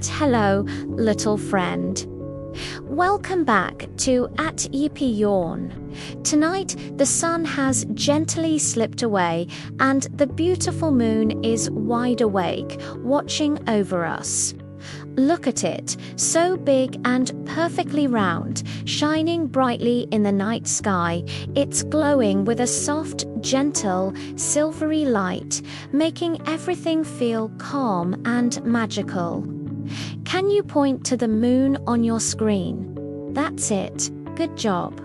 Hello, little friend. Welcome back to At Yippee Yawn. Tonight, the sun has gently slipped away and the beautiful moon is wide awake, watching over us. Look at it, so big and perfectly round, shining brightly in the night sky. It's glowing with a soft, gentle, silvery light, making everything feel calm and magical. Can you point to the moon on your screen? That's it. Good job.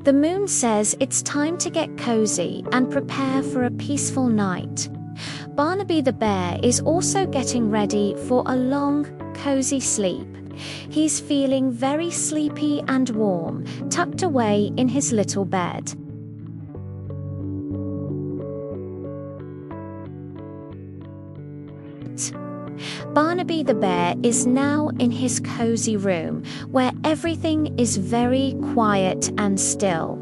The moon says it's time to get cozy and prepare for a peaceful night. Barnaby the Bear is also getting ready for a long, cozy sleep. He's feeling very sleepy and warm, tucked away in his little bed. Barnaby the Bear is now in his cozy room, where everything is very quiet and still.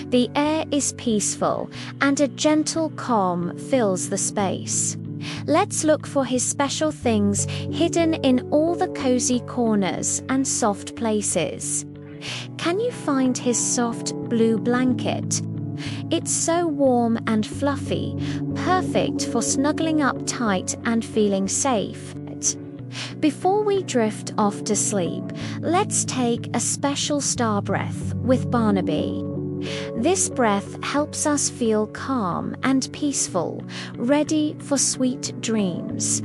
The air is peaceful, and a gentle calm fills the space. Let's look for his special things hidden in all the cozy corners and soft places. Can you find his soft blue blanket? It's so warm and fluffy, perfect for snuggling up tight and feeling safe. Before we drift off to sleep, let's take a special star breath with Barnaby. This breath helps us feel calm and peaceful, ready for sweet dreams.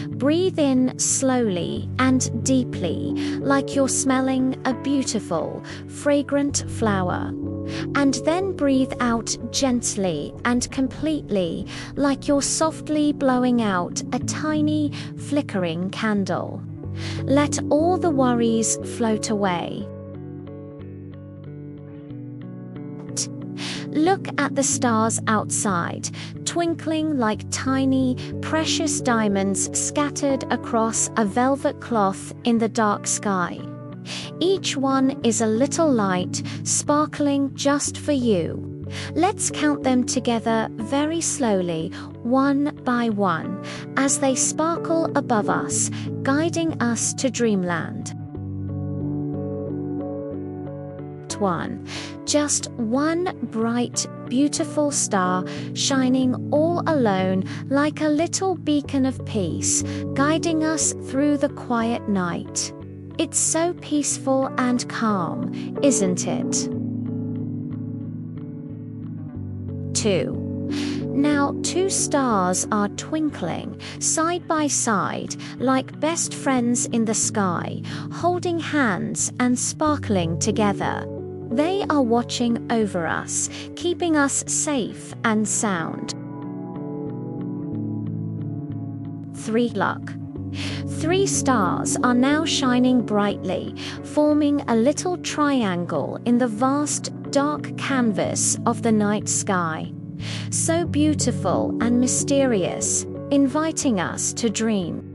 Breathe in slowly and deeply, like you're smelling a beautiful, fragrant flower. And then breathe out gently and completely, like you're softly blowing out a tiny, flickering candle. Let all the worries float away. Look at the stars outside, twinkling like tiny, precious diamonds scattered across a velvet cloth in the dark sky. Each one is a little light, sparkling just for you. Let's count them together very slowly, one by one, as they sparkle above us, guiding us to dreamland. 1. Just one bright, beautiful star, shining all alone like a little beacon of peace, guiding us through the quiet night. It's so peaceful and calm, isn't it? 2. Now 2 stars are twinkling, side by side, like best friends in the sky, holding hands and sparkling together. They are watching over us, keeping us safe and sound. 3. Luck. 3 stars are now shining brightly, forming a little triangle in the vast, dark canvas of the night sky. So beautiful and mysterious, inviting us to dream.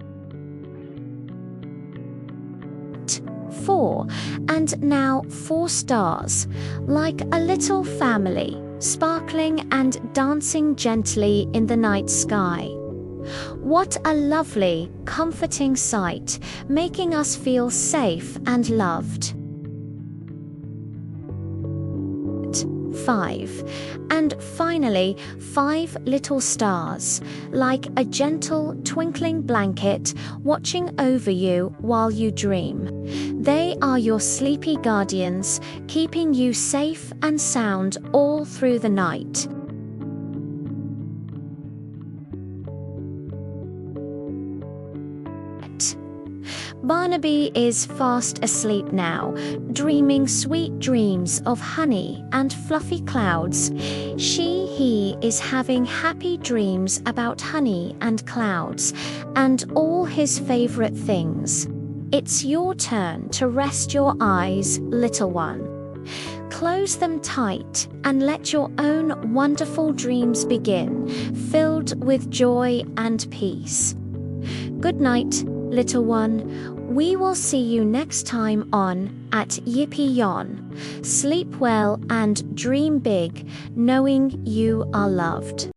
4. And now 4 stars, like a little family, sparkling and dancing gently in the night sky. What a lovely, comforting sight, making us feel safe and loved. 5. And finally, 5 little stars, like a gentle, twinkling blanket, watching over you while you dream. They are your sleepy guardians, keeping you safe and sound all through the night. Barnaby is fast asleep now, dreaming sweet dreams of honey and fluffy clouds. He is having happy dreams about honey and clouds, and all his favorite things. It's your turn to rest your eyes, little one. Close them tight and let your own wonderful dreams begin, filled with joy and peace. Good night, little one. We will see you next time on At Yippee Yawn. Sleep well and dream big, knowing you are loved.